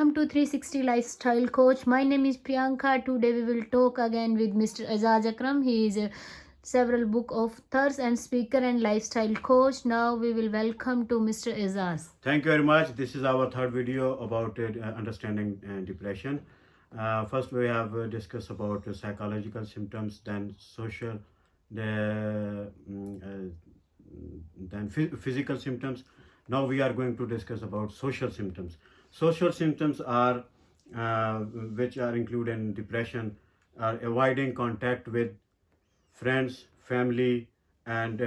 welcome to 360 Lifestyle Coach. My name is Priyanka. Today we will talk again with Mr. Azaz Akram. He is a several book authors and speaker and lifestyle coach. Now we will welcome to Mr. Azaz. Thank you very much. This is our third video about understanding depression. First, we have discussed about psychological symptoms, then social, then physical symptoms. Now we are going to discuss about social symptoms. Social symptoms are which are included in depression are avoiding contact with friends, family, and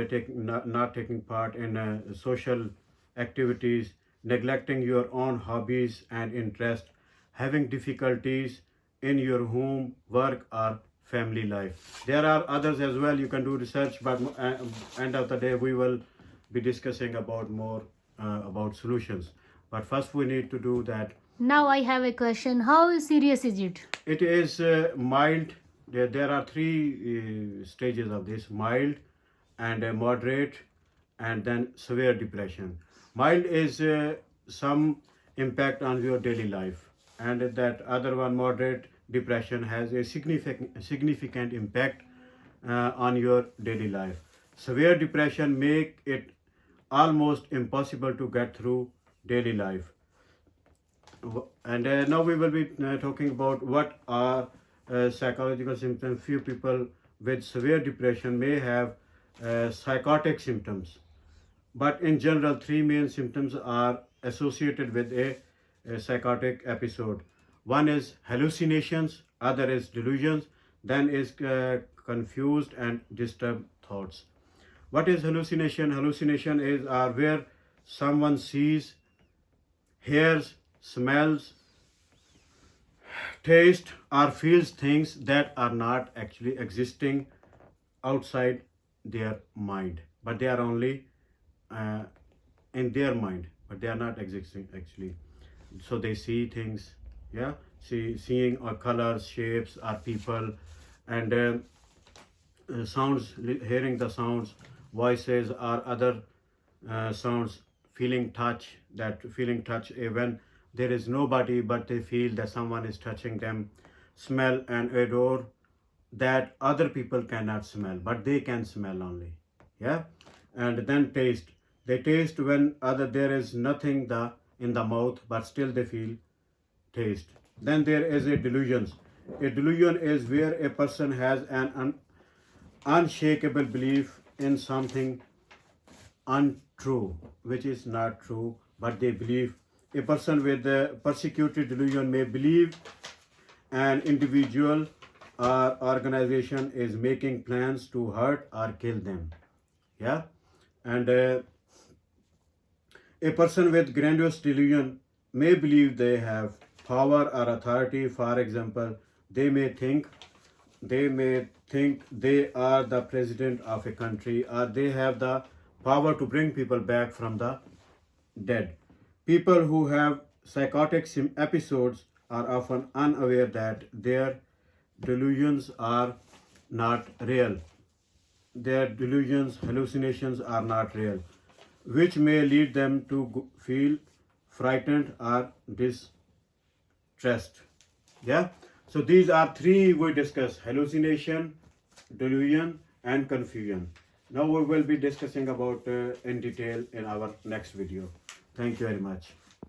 not taking part in social activities, neglecting your own hobbies and interests, having difficulties in your home, work, or family life. There are others as well. You can do research, but end of the day, we will be discussing about more about solutions. But first, we need to do that. Now I have a question. How serious is it? It is mild. There are three stages of this: mild, and moderate, and then severe depression. Mild is some impact on your daily life, and that other one, moderate depression, has a significant impact on your daily life. Severe depression make it almost impossible to get through daily life. And now we will be talking about what are psychological symptoms. Few people with severe depression may have psychotic symptoms, but in general, three main symptoms are associated with a psychotic episode. One is hallucinations, other is delusions, then is confused and disturbed thoughts. What is hallucination? Hallucination is where someone sees, hears, smells, tastes, or feels things that are not actually existing outside their mind, but they are only in their mind, but they are not existing actually. So they see things, yeah, seeing or colors, shapes, or people, and sounds, hearing the sounds, voices, or other sounds, feeling touch, that feeling touch when there is nobody, but they feel that someone is touching them, smell and odor that other people cannot smell, but they can smell only, yeah. And then taste, they taste when other there is nothing in the mouth, but still they feel taste. Then there is a delusion. A delusion is where a person has an unshakable belief in something untrue, which is not true, but they believe. A person with a persecuted delusion may believe an individual or organization is making plans to hurt or kill them, yeah. And a person with grandiose delusion may believe they have power or authority. For example, they may think they are the president of a country, or they have the power to bring people back from the dead. People who have psychotic episodes are often unaware that their delusions are not real. Their delusions, hallucinations are not real, which may lead them to feel frightened or distressed. Yeah. So these are three we discussed: hallucination, delusion, and confusion. Now we will be discussing about in detail in our next video. Thank you very much.